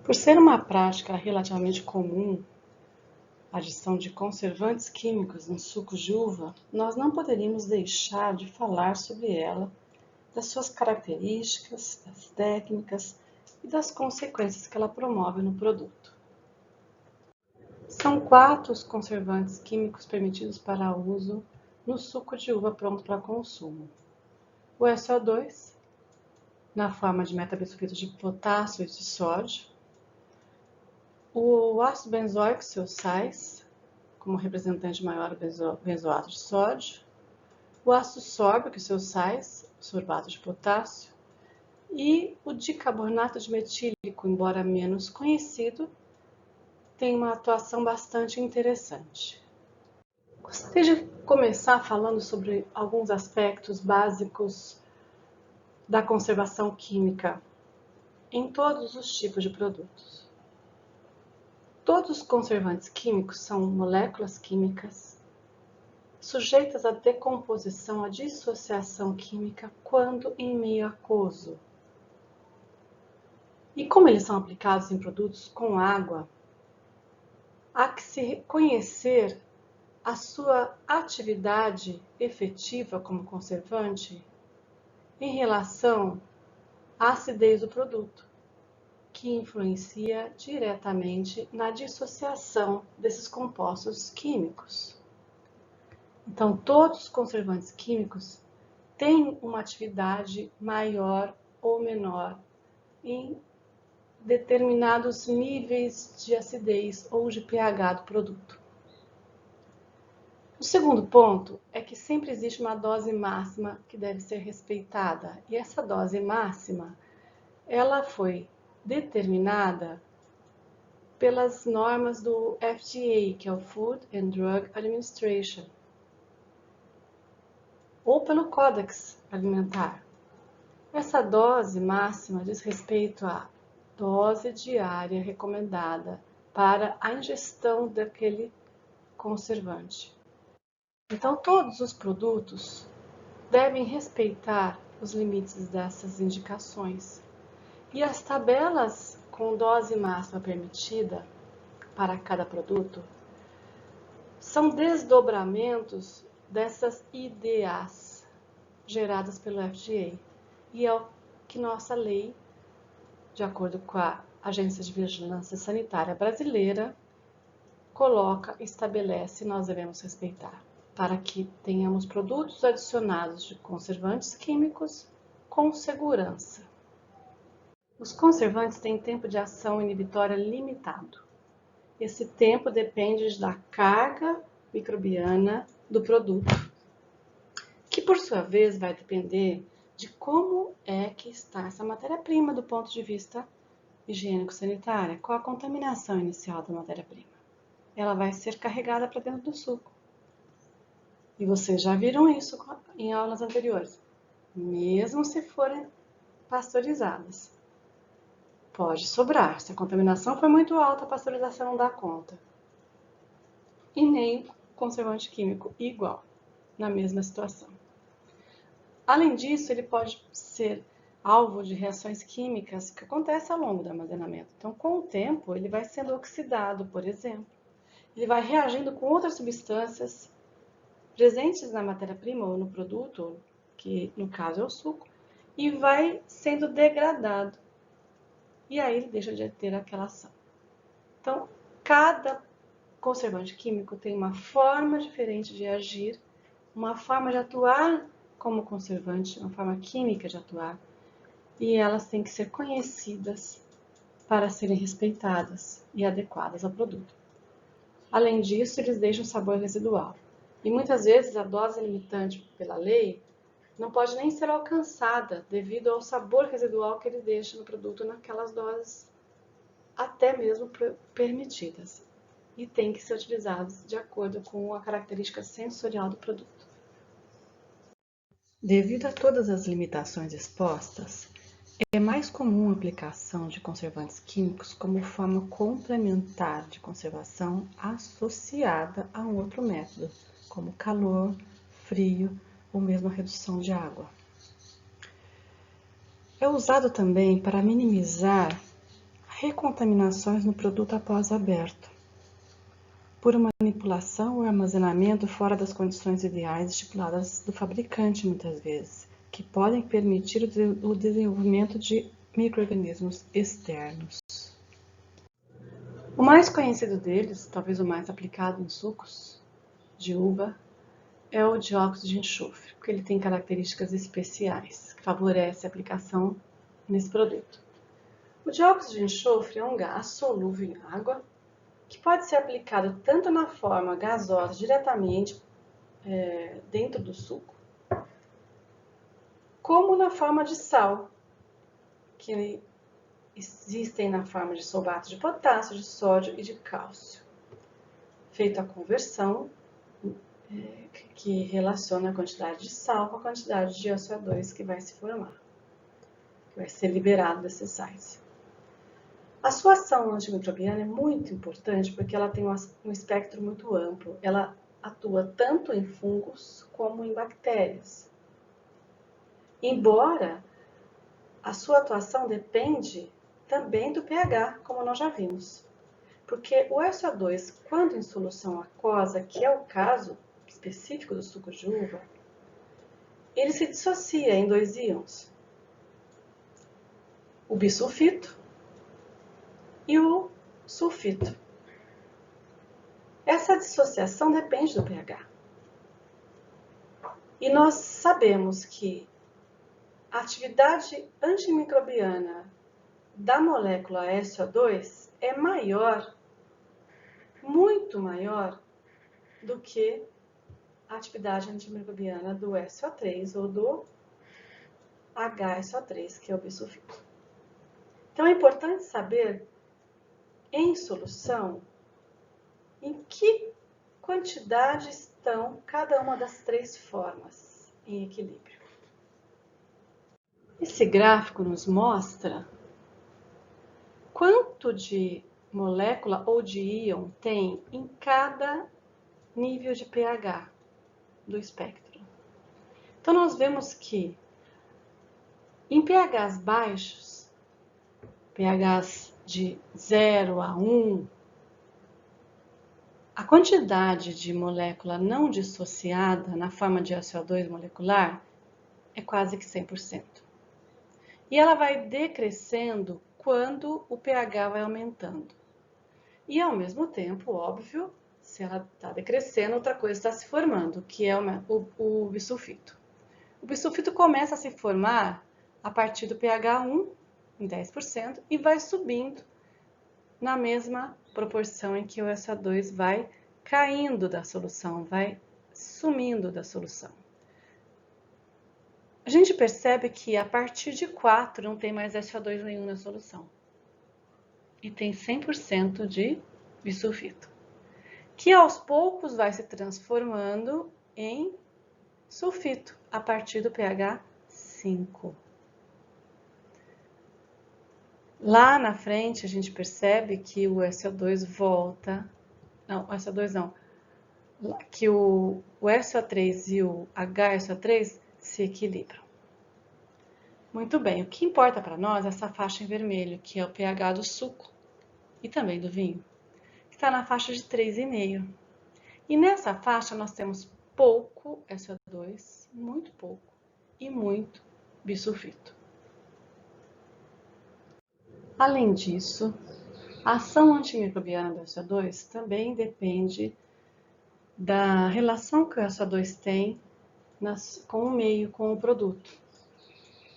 Por ser uma prática relativamente comum, a adição de conservantes químicos em sucos de uva, nós não poderíamos deixar de falar sobre ela, das suas características, das técnicas e das consequências que ela promove no produto. São 4 os conservantes químicos permitidos para uso no suco de uva pronto para consumo. O SO2, na forma de metabisulfito de potássio e de sódio. O ácido benzoico, seus sais, como representante maior do benzoato de sódio. O ácido sórbico e seus sais, sorbato de potássio. E o dicarbonato de metílico, embora menos conhecido, tem uma atuação bastante interessante. Gostaria de começar falando sobre alguns aspectos básicos da conservação química em todos os tipos de produtos. Todos os conservantes químicos são moléculas químicas sujeitas à decomposição, à dissociação química quando em meio aquoso. E como eles são aplicados em produtos com água, há que se conhecer a sua atividade efetiva como conservante em relação à acidez do produto, que influencia diretamente na dissociação desses compostos químicos. Então, todos os conservantes químicos têm uma atividade maior ou menor em determinados níveis de acidez ou de pH do produto. O segundo ponto é que sempre existe uma dose máxima que deve ser respeitada. E essa dose máxima, ela foi determinada pelas normas do FDA, que é o Food and Drug Administration, ou pelo Códex Alimentar. Essa dose máxima diz respeito à dose diária recomendada para a ingestão daquele conservante. Então, todos os produtos devem respeitar os limites dessas indicações. E as tabelas com dose máxima permitida para cada produto são desdobramentos dessas IDAs geradas pelo FDA. E é o que nossa lei, de acordo com a Agência de Vigilância Sanitária Brasileira, coloca e estabelece e nós devemos respeitar, para que tenhamos produtos adicionados de conservantes químicos com segurança. Os conservantes têm tempo de ação inibitória limitado. Esse tempo depende da carga microbiana do produto, que por sua vez vai depender de como é que está essa matéria-prima do ponto de vista higiênico-sanitário, qual a contaminação inicial da matéria-prima. Ela vai ser carregada para dentro do suco. E vocês já viram isso em aulas anteriores, mesmo se forem pasteurizadas. Pode sobrar, se a contaminação for muito alta, a pasteurização não dá conta. E nem conservante químico igual, na mesma situação. Além disso, ele pode ser alvo de reações químicas que acontecem ao longo do armazenamento. Então, com o tempo, ele vai sendo oxidado, por exemplo. Ele vai reagindo com outras substâncias presentes na matéria-prima ou no produto, que no caso é o suco, e vai sendo degradado. E aí ele deixa de ter aquela ação. Então, cada conservante químico tem uma forma diferente de agir, uma forma de atuar como conservante, uma forma química de atuar, e elas têm que ser conhecidas para serem respeitadas e adequadas ao produto. Além disso, eles deixam sabor residual. E muitas vezes a dose limitante pela lei não pode nem ser alcançada devido ao sabor residual que ele deixa no produto naquelas doses até mesmo permitidas. E tem que ser utilizados de acordo com a característica sensorial do produto. Devido a todas as limitações expostas, é mais comum a aplicação de conservantes químicos como forma complementar de conservação associada a um outro método, como calor, frio ou mesmo a redução de água. É usado também para minimizar a recontaminações no produto após aberto, por manipulação ou armazenamento fora das condições ideais estipuladas do fabricante muitas vezes, que podem permitir o desenvolvimento de micro-organismos externos. O mais conhecido deles, talvez o mais aplicado em sucos de uva, é o dióxido de enxofre, porque ele tem características especiais que favorecem a aplicação nesse produto. O dióxido de enxofre é um gás solúvel em água que pode ser aplicado tanto na forma gasosa diretamente dentro do suco, como na forma de sal, que existem na forma de solvato de potássio, de sódio e de cálcio. Feita a conversão, que relaciona a quantidade de sal com a quantidade de SO2 que vai se formar, que vai ser liberado desses sais. A sua ação antimicrobiana é muito importante porque ela tem um espectro muito amplo. Ela atua tanto em fungos como em bactérias. Embora a sua atuação depende também do pH, como nós já vimos. Porque o SO2, quando em solução aquosa, que é o caso específico do suco de uva, ele se dissocia em 2 íons, o bisulfito e o sulfito. Essa dissociação depende do pH. E nós sabemos que a atividade antimicrobiana da molécula SO2 é maior, muito maior, do que a atividade antimicrobiana do SO3 ou do HSO3, que é o bisulfito. Então é importante saber, em solução, em que quantidade estão cada uma das 3 formas em equilíbrio. Esse gráfico nos mostra quanto de molécula ou de íon tem em cada nível de pH do espectro. Então, nós vemos que em pHs baixos, pHs de 0 a 1, a quantidade de molécula não dissociada na forma de SO2 molecular é quase que 100%. E ela vai decrescendo quando o pH vai aumentando. E ao mesmo tempo, óbvio, se ela está decrescendo, outra coisa está se formando, que é o bisulfito. O bisulfito começa a se formar a partir do pH 1, em 10%, e vai subindo na mesma proporção em que o SO2 vai caindo da solução, vai sumindo da solução. A gente percebe que a partir de 4 não tem mais SO2 nenhum na solução. E tem 100% de bisulfito, que aos poucos vai se transformando em sulfito a partir do pH 5. Lá na frente a gente percebe que o SO2 volta, não, o SO2 não, que o SO3 e o HSO3 se equilibram. Muito bem, o que importa para nós é essa faixa em vermelho, que é o pH do suco e também do vinho, que está na faixa de 3,5. E nessa faixa nós temos pouco SO2, muito pouco, e muito bisulfito. Além disso, a ação antimicrobiana do SO2 também depende da relação que o SO2 tem com o meio, com o produto.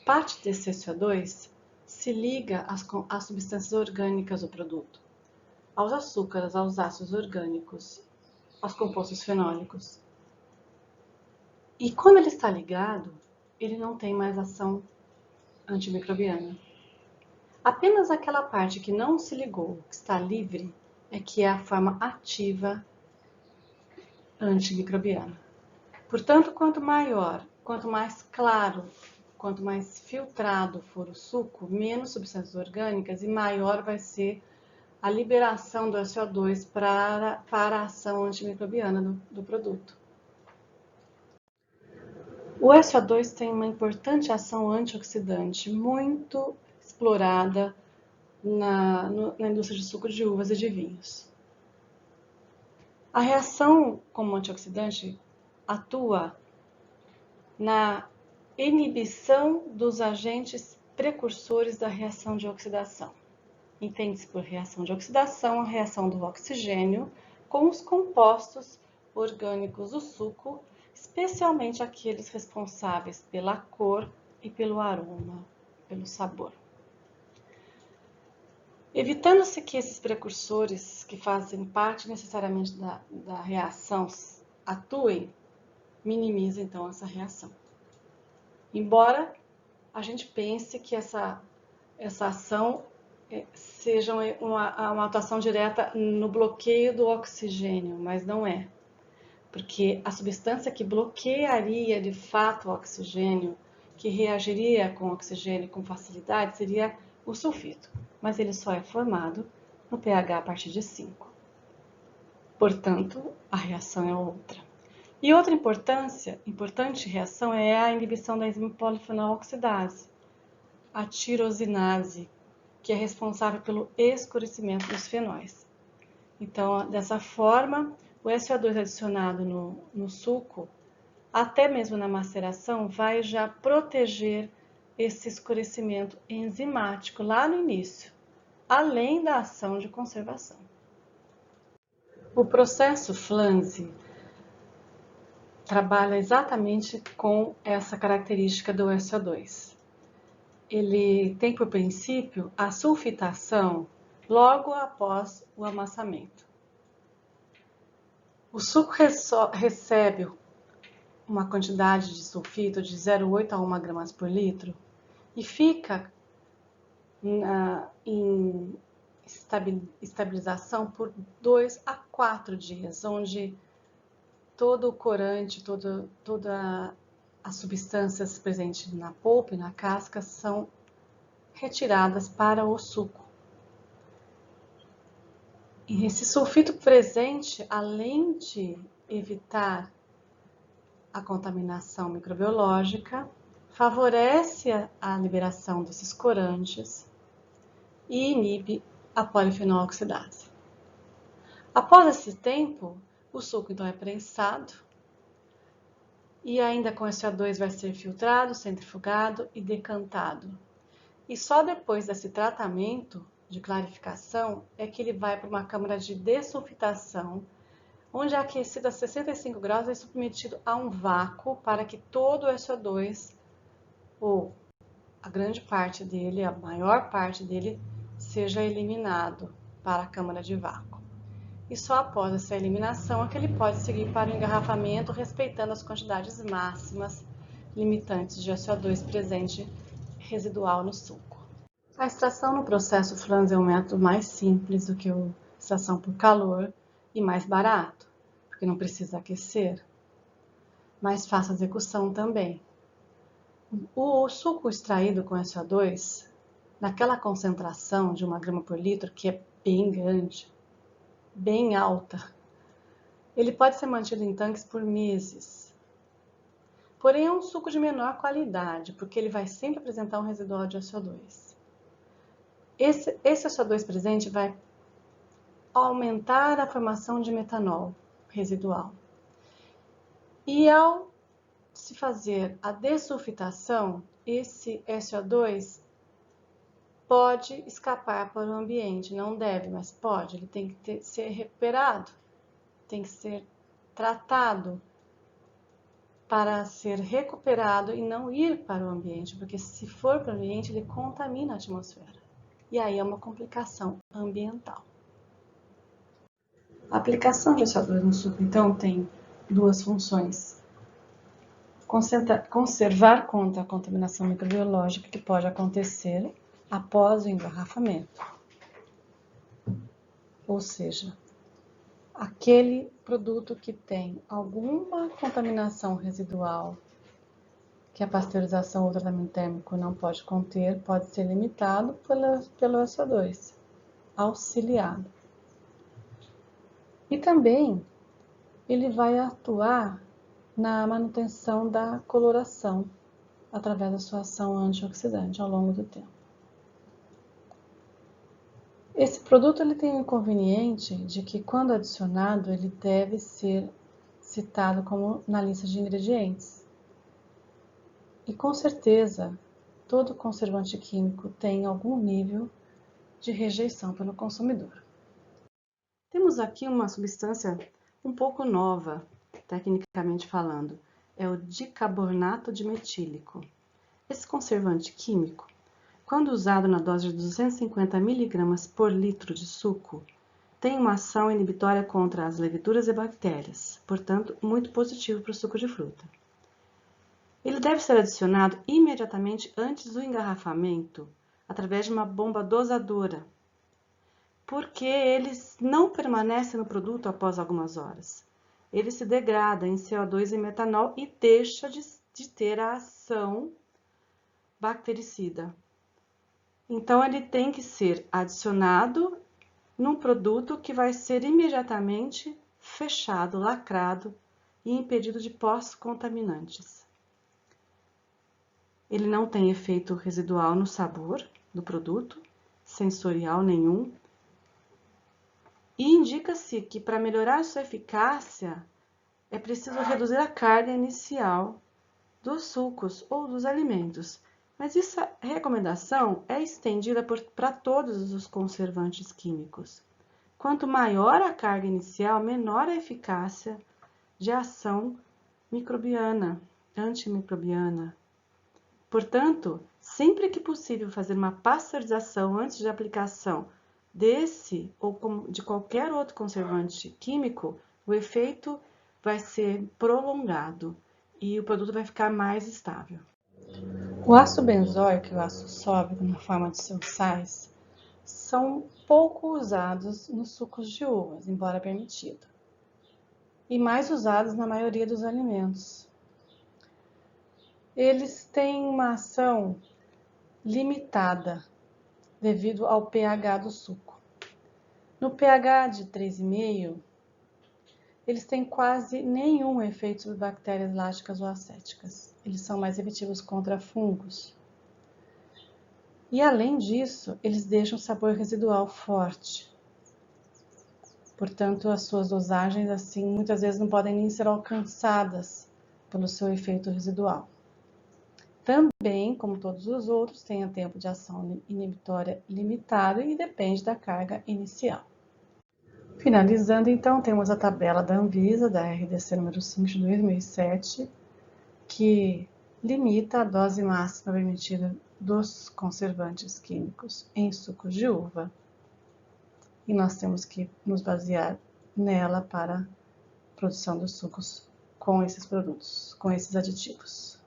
Parte desse SO2 se liga às substâncias orgânicas do produto, aos açúcares, aos ácidos orgânicos, aos compostos fenólicos. E quando ele está ligado, ele não tem mais ação antimicrobiana. Apenas aquela parte que não se ligou, que está livre, é que é a forma ativa antimicrobiana. Portanto, quanto mais claro, quanto mais filtrado for o suco, menos substâncias orgânicas e maior vai ser a liberação do SO2 para a ação antimicrobiana do produto. O SO2 tem uma importante ação antioxidante, muito explorada na indústria de suco de uvas e de vinhos. A reação como antioxidante atua na inibição dos agentes precursores da reação de oxidação. Entende-se por reação de oxidação a reação do oxigênio com os compostos orgânicos do suco, especialmente aqueles responsáveis pela cor e pelo aroma, pelo sabor. Evitando-se que esses precursores, que fazem parte necessariamente da reação, atuem, minimiza então essa reação. Embora a gente pense que essa ação seja uma atuação direta no bloqueio do oxigênio, mas não é. Porque a substância que bloquearia de fato o oxigênio, que reagiria com o oxigênio com facilidade, seria o sulfito. Mas ele só é formado no pH a partir de 5. Portanto, a reação é outra. E outra importante reação é a inibição da enzima polifenol oxidase, a tirosinase, que é responsável pelo escurecimento dos fenóis. Então, dessa forma, o SO2 adicionado no suco, até mesmo na maceração, vai já proteger esse escurecimento enzimático lá no início, além da ação de conservação. O processo Flanze trabalha exatamente com essa característica do SO2. Ele tem por princípio a sulfitação logo após o amassamento. O suco recebe uma quantidade de sulfito de 0,8 a 1 gramas por litro e fica em estabilização por 2 a 4 dias, onde todo o corante, toda as substâncias presentes na polpa e na casca são retiradas para o suco. E esse sulfito presente, além de evitar a contaminação microbiológica, favorece a liberação desses corantes e inibe a polifenol oxidase. Após esse tempo, o suco então é prensado e ainda com SO2 vai ser filtrado, centrifugado e decantado. E só depois desse tratamento de clarificação é que ele vai para uma câmara de dessulfitação, onde aquecido a 65 graus é submetido a um vácuo para que todo o SO2, ou a grande parte dele, a maior parte dele, seja eliminado para a câmara de vácuo. E só após essa eliminação é que ele pode seguir para o engarrafamento, respeitando as quantidades máximas limitantes de SO2 presente residual no suco. A extração no processo Flanze é um método mais simples do que a extração por calor e mais barato, porque não precisa aquecer, mais fácil a execução também. O suco extraído com SO2, naquela concentração de 1 grama por litro, que é bem grande, bem alta, ele pode ser mantido em tanques por meses. Porém, é um suco de menor qualidade, porque ele vai sempre apresentar um residual de SO2. Esse SO2 presente vai aumentar a formação de metanol residual. E ao se fazer a dessulfitação, esse SO2 pode escapar para o ambiente, não deve, mas pode. Ele tem que ser recuperado, tem que ser tratado para ser recuperado e não ir para o ambiente, porque se for para o ambiente, ele contamina a atmosfera. E aí é uma complicação ambiental. A aplicação de SO2 no suco, então, tem duas funções. Conservar contra a contaminação microbiológica que pode acontecer após o engarrafamento. Ou seja, aquele produto que tem alguma contaminação residual que a pasteurização ou o tratamento térmico não pode conter, pode ser limitado pelo SO2, auxiliado. E também ele vai atuar na manutenção da coloração através da sua ação antioxidante ao longo do tempo. Esse produto ele tem o inconveniente de que, quando adicionado, ele deve ser citado como na lista de ingredientes. E com certeza, todo conservante químico tem algum nível de rejeição pelo consumidor. Temos aqui uma substância um pouco nova, tecnicamente falando, é o dicarbonato de metílico. Esse conservante químico, quando usado na dose de 250 mg por litro de suco, tem uma ação inibitória contra as leveduras e bactérias, portanto, muito positivo para o suco de fruta. Ele deve ser adicionado imediatamente antes do engarrafamento, através de uma bomba dosadora, porque ele não permanece no produto após algumas horas. Ele se degrada em CO2 e metanol e deixa de ter a ação bactericida. Então, ele tem que ser adicionado num produto que vai ser imediatamente fechado, lacrado e impedido de pós-contaminantes. Ele não tem efeito residual no sabor do produto, sensorial nenhum, e indica-se que, para melhorar sua eficácia, é preciso reduzir a carga inicial dos sucos ou dos alimentos. Mas essa recomendação é estendida para todos os conservantes químicos. Quanto maior a carga inicial, menor a eficácia de ação microbiana, antimicrobiana. Portanto, sempre que possível fazer uma pasteurização antes de aplicação desse ou de qualquer outro conservante químico, o efeito vai ser prolongado e o produto vai ficar mais estável. O ácido benzoico e o ácido sólico, na forma de seus sais, são pouco usados nos sucos de uvas, embora permitido, e mais usados na maioria dos alimentos. Eles têm uma ação limitada devido ao pH do suco. No pH de 3,5, eles têm quase nenhum efeito sobre bactérias láticas ou acéticas. Eles são mais efetivos contra fungos. E além disso, eles deixam sabor residual forte. Portanto, as suas dosagens, assim, muitas vezes não podem nem ser alcançadas pelo seu efeito residual. Também, como todos os outros, tem um tempo de ação inibitória limitado e depende da carga inicial. Finalizando, então, temos a tabela da Anvisa, da RDC número 5 de 2007, que limita a dose máxima permitida dos conservantes químicos em sucos de uva. E nós temos que nos basear nela para a produção dos sucos com esses produtos, com esses aditivos.